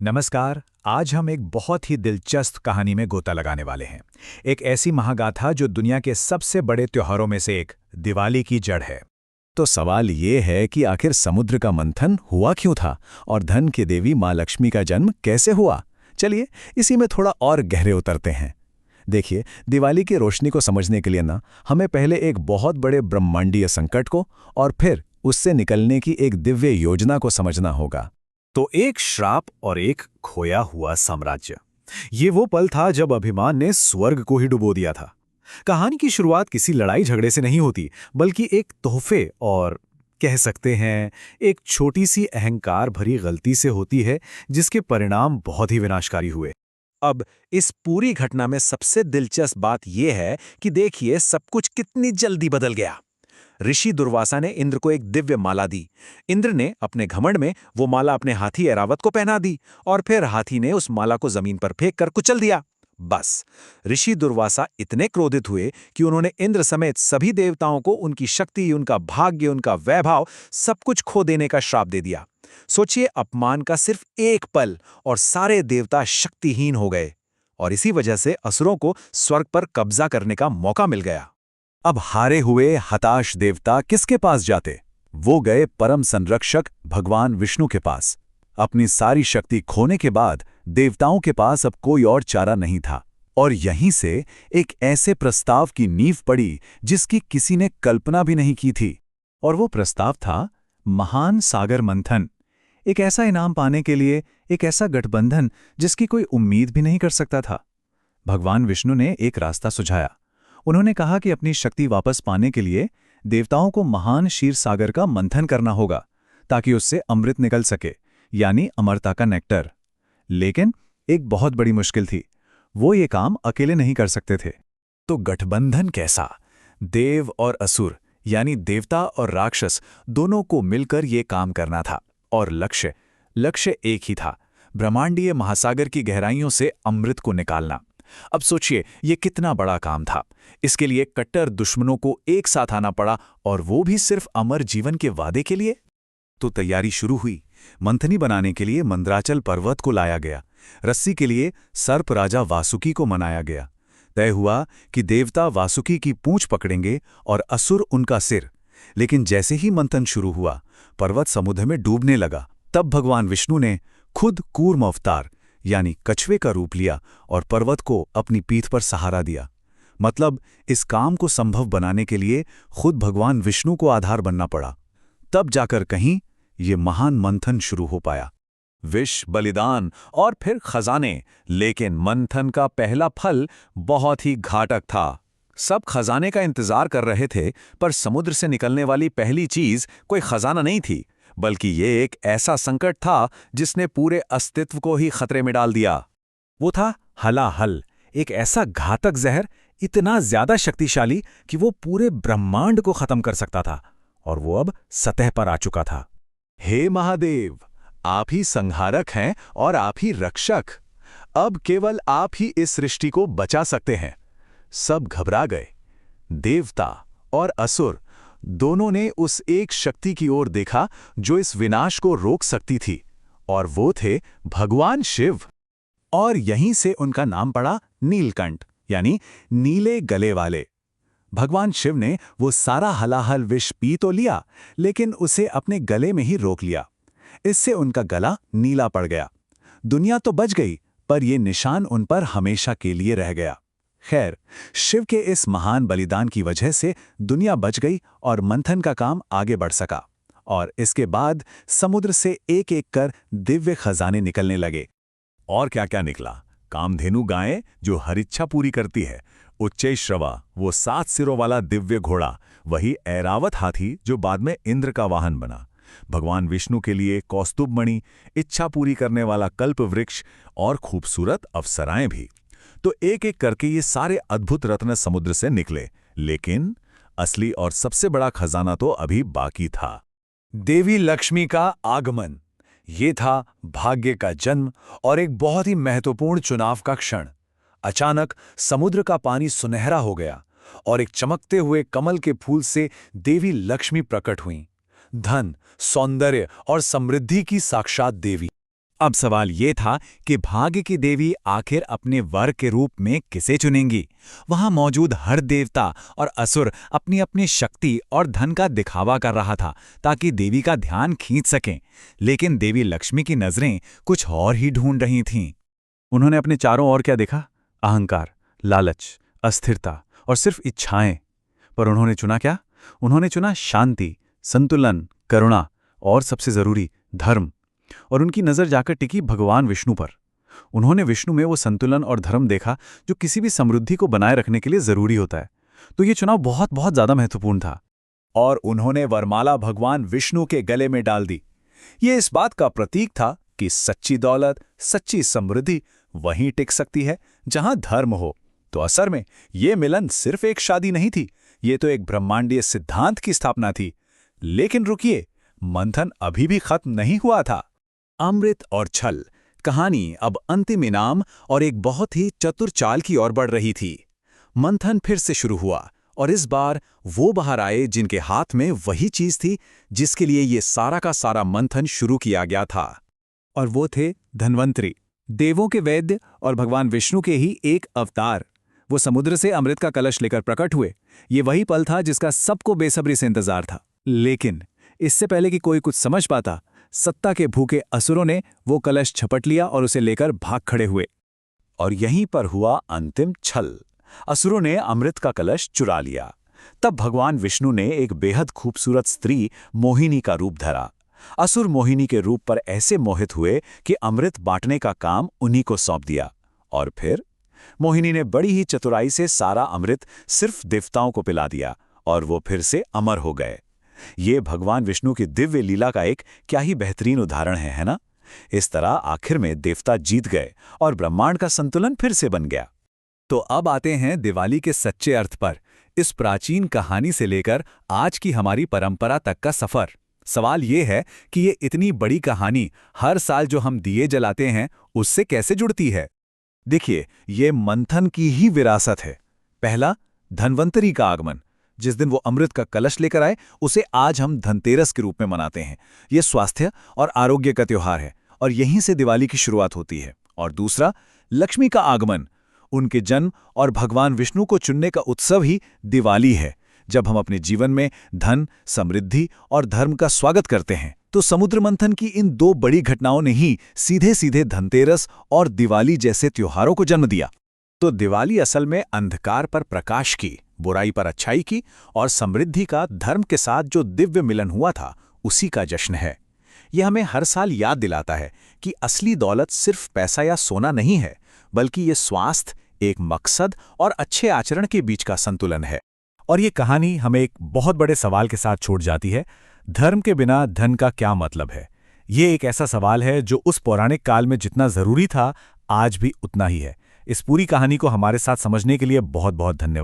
नमस्कार। आज हम एक बहुत ही दिलचस्प कहानी में गोता लगाने वाले हैं। एक ऐसी महागाथा जो दुनिया के सबसे बड़े त्योहारों में से एक दिवाली की जड़ है। तो सवाल ये है कि आखिर समुद्र का मंथन हुआ क्यों था और धन की देवी माँ लक्ष्मी का जन्म कैसे हुआ। चलिए इसी में थोड़ा और गहरे उतरते हैं। देखिए, दिवाली की रोशनी को समझने के लिए ना हमें पहले एक बहुत बड़े ब्रह्मांडीय संकट को और फिर उससे निकलने की एक दिव्य योजना को समझना होगा। तो एक श्राप और एक खोया हुआ साम्राज्य। ये वो पल था जब अभिमान ने स्वर्ग को ही डुबो दिया था। कहानी की शुरुआत किसी लड़ाई झगड़े से नहीं होती, बल्कि एक तोहफे और कह सकते हैं एक छोटी सी अहंकार भरी गलती से होती है, जिसके परिणाम बहुत ही विनाशकारी हुए। अब इस पूरी घटना में सबसे दिलचस्प बात यह है कि देखिए सब कुछ कितनी जल्दी बदल गया। ऋषि दुर्वासा ने इंद्र को एक दिव्य माला दी। इंद्र ने अपने घमंड में वो माला अपने हाथी ऐरावत को पहना दी और फिर हाथी ने उस माला को जमीन पर फेंक कर कुचल दिया। बस, ऋषि दुर्वासा इतने क्रोधित हुए कि उन्होंने इंद्र समेत सभी देवताओं को उनकी शक्ति, उनका भाग्य, उनका वैभव सब कुछ खो देने का श्राप दे दिया। सोचिए, अपमान का सिर्फ एक पल और सारे देवता शक्तिहीन हो गए और इसी वजह से असुरों को स्वर्ग पर कब्जा करने का मौका मिल गया। अब हारे हुए हताश देवता किसके पास जाते? वो गए परम संरक्षक भगवान विष्णु के पास। अपनी सारी शक्ति खोने के बाद देवताओं के पास अब कोई और चारा नहीं था और यहीं से एक ऐसे प्रस्ताव की नींव पड़ी जिसकी किसी ने कल्पना भी नहीं की थी। और वो प्रस्ताव था महान सागर मंथन। एक ऐसा इनाम पाने के लिए एक ऐसा गठबंधन जिसकी कोई उम्मीद भी नहीं कर सकता था। भगवान विष्णु ने एक रास्ता सुझाया। उन्होंने कहा कि अपनी शक्ति वापस पाने के लिए देवताओं को महान क्षीर सागर का मंथन करना होगा ताकि उससे अमृत निकल सके, यानी अमरता का नेक्टर। लेकिन एक बहुत बड़ी मुश्किल थी, वो ये काम अकेले नहीं कर सकते थे। तो गठबंधन कैसा? देव और असुर यानी देवता और राक्षस दोनों को मिलकर ये काम करना था और लक्ष्य एक ही था, ब्रह्मांडीय महासागर की गहराइयों से अमृत को निकालना। अब सोचिए ये कितना बड़ा काम था। इसके लिए कट्टर दुश्मनों को एक साथ आना पड़ा और वो भी सिर्फ अमर जीवन के वादे के लिए। तो तैयारी शुरू हुई। मंथनी बनाने के लिए मंदराचल पर्वत को लाया गया। रस्सी के लिए सर्प राजा वासुकी को मनाया गया। तय हुआ कि देवता वासुकी की पूंछ पकड़ेंगे और असुर उनका सिर। लेकिन जैसे ही मंथन शुरू हुआ, पर्वत समुद्र में डूबने लगा। तब भगवान विष्णु ने खुद कूर्म अवतार यानी कछुए का रूप लिया और पर्वत को अपनी पीठ पर सहारा दिया। मतलब इस काम को संभव बनाने के लिए खुद भगवान विष्णु को आधार बनना पड़ा। तब जाकर कहीं ये महान मंथन शुरू हो पाया। विष, बलिदान और फिर खजाने। लेकिन मंथन का पहला फल बहुत ही घातक था। सब खजाने का इंतजार कर रहे थे, पर समुद्र से निकलने वाली पहली चीज कोई खजाना नहीं थी, बल्कि ये एक ऐसा संकट था जिसने पूरे अस्तित्व को ही खतरे में डाल दिया। वो था हलाहल, एक ऐसा घातक जहर, इतना ज्यादा शक्तिशाली कि वो पूरे ब्रह्मांड को खत्म कर सकता था और वो अब सतह पर आ चुका था। हे महादेव, आप ही संहारक हैं और आप ही रक्षक। अब केवल आप ही इस सृष्टि को बचा सकते हैं। सब घबरा गए। देवता और असुर दोनों ने उस एक शक्ति की ओर देखा जो इस विनाश को रोक सकती थी, और वो थे भगवान शिव। और यहीं से उनका नाम पड़ा नीलकंठ, यानी नीले गले वाले। भगवान शिव ने वो सारा हलाहल विष पी तो लिया, लेकिन उसे अपने गले में ही रोक लिया। इससे उनका गला नीला पड़ गया। दुनिया तो बच गई, पर यह निशान उन पर हमेशा के लिए रह गया। खैर, शिव के इस महान बलिदान की वजह से दुनिया बच गई और मंथन का काम आगे बढ़ सका। और इसके बाद समुद्र से एक एक कर दिव्य खजाने निकलने लगे। और क्या क्या निकला? कामधेनु गायें जो हर इच्छा पूरी करती है, उच्चैश्रवा वो 7 सिरों वाला दिव्य घोड़ा, वही ऐरावत हाथी जो बाद में इंद्र का वाहन बना, भगवान विष्णु के लिए कौस्तुभ मणि, इच्छा पूरी करने वाला कल्प वृक्ष और खूबसूरत अप्सराएं भी। तो एक एक करके ये सारे अद्भुत रत्न समुद्र से निकले, लेकिन असली और सबसे बड़ा खजाना तो अभी बाकी था। देवी लक्ष्मी का आगमन। ये था भाग्य का जन्म और एक बहुत ही महत्वपूर्ण चुनाव का क्षण। अचानक समुद्र का पानी सुनहरा हो गया और एक चमकते हुए कमल के फूल से देवी लक्ष्मी प्रकट हुईं। धन, सौंदर्य और समृद्धि की साक्षात देवी। अब सवाल ये था कि भाग्य की देवी आखिर अपने वर के रूप में किसे चुनेंगी। वहां मौजूद हर देवता और असुर अपनी अपनी शक्ति और धन का दिखावा कर रहा था ताकि देवी का ध्यान खींच सकें, लेकिन देवी लक्ष्मी की नजरें कुछ और ही ढूंढ रही थीं। उन्होंने अपने चारों ओर क्या देखा? अहंकार, लालच, अस्थिरता और सिर्फ इच्छाएं। पर उन्होंने चुना क्या? उन्होंने चुना शांति, संतुलन, करुणा और सबसे जरूरी धर्म। और उनकी नजर जाकर टिकी भगवान विष्णु पर। उन्होंने विष्णु में वो संतुलन और धर्म देखा जो किसी भी समृद्धि को बनाए रखने के लिए जरूरी होता है। तो ये चुनाव बहुत बहुत ज्यादा महत्वपूर्ण था। और उन्होंने वरमाला भगवान विष्णु के गले में डाल दी। ये इस बात का प्रतीक था कि सच्ची दौलत, सच्ची समृद्धि वहीं टिक सकती है जहां धर्म हो। तो असर में ये मिलन सिर्फ एक शादी नहीं थी, ये तो एक ब्रह्मांडीय सिद्धांत की स्थापना थी। लेकिन रुकिए, मंथन अभी भी खत्म नहीं हुआ था। अमृत और छल कहानी अब अंतिम इनाम और एक बहुत ही चतुर चाल की ओर बढ़ रही थी। मंथन फिर से शुरू हुआ और इस बार वो बाहर आए जिनके हाथ में वही चीज थी जिसके लिए ये सारा का सारा मंथन शुरू किया गया था। और वो थे धन्वंतरी, देवों के वैद्य और भगवान विष्णु के ही एक अवतार। वो समुद्र से अमृत का कलश लेकर प्रकट हुए। ये वही पल था जिसका सबको बेसब्री से इंतजार था। लेकिन इससे पहले कि कोई कुछ समझ पाता, सत्ता के भूखे असुरों ने वो कलश झपट लिया और उसे लेकर भाग खड़े हुए। और यहीं पर हुआ अंतिम छल। असुरों ने अमृत का कलश चुरा लिया। तब भगवान विष्णु ने एक बेहद खूबसूरत स्त्री मोहिनी का रूप धरा। असुर मोहिनी के रूप पर ऐसे मोहित हुए कि अमृत बांटने का काम उन्हीं को सौंप दिया। और फिर मोहिनी ने बड़ी ही चतुराई से सारा अमृत सिर्फ देवताओं को पिला दिया और वो फिर से अमर हो गए। ये भगवान विष्णु की दिव्य लीला का एक क्या ही बेहतरीन उदाहरण है ना? इस तरह आखिर में देवता जीत गए और ब्रह्मांड का संतुलन फिर से बन गया। तो अब आते हैं दिवाली के सच्चे अर्थ पर। इस प्राचीन कहानी से लेकर आज की हमारी परंपरा तक का सफर। सवाल ये है कि ये इतनी बड़ी कहानी हर साल जो हम दिए जलाते हैं उससे कैसे जुड़ती है? देखिए, ये मंथन की ही विरासत है। पहला, धन्वंतरी का आगमन। जिस दिन वो अमृत का कलश लेकर आए उसे आज हम धनतेरस के रूप में मनाते हैं। ये स्वास्थ्य और आरोग्य का त्योहार है और यहीं से दिवाली की शुरुआत होती है। और दूसरा, लक्ष्मी का आगमन। उनके जन्म और भगवान विष्णु को चुनने का उत्सव ही दिवाली है, जब हम अपने जीवन में धन, समृद्धि और धर्म का स्वागत करते हैं। तो समुद्र मंथन की इन दो बड़ी घटनाओं ने ही सीधे सीधे धनतेरस और दिवाली जैसे त्योहारों को जन्म दिया। तो दिवाली असल में अंधकार पर प्रकाश की, बुराई पर अच्छाई की और समृद्धि का धर्म के साथ जो दिव्य मिलन हुआ था उसी का जश्न है। यह हमें हर साल याद दिलाता है कि असली दौलत सिर्फ पैसा या सोना नहीं है, बल्कि ये स्वास्थ्य, एक मकसद और अच्छे आचरण के बीच का संतुलन है। और ये कहानी हमें एक बहुत बड़े सवाल के साथ छोड़ जाती है, धर्म के बिना धन का क्या मतलब है? ये एक ऐसा सवाल है जो उस पौराणिक काल में जितना जरूरी था आज भी उतना ही है। इस पूरी कहानी को हमारे साथ समझने के लिए बहुत बहुत धन्यवाद।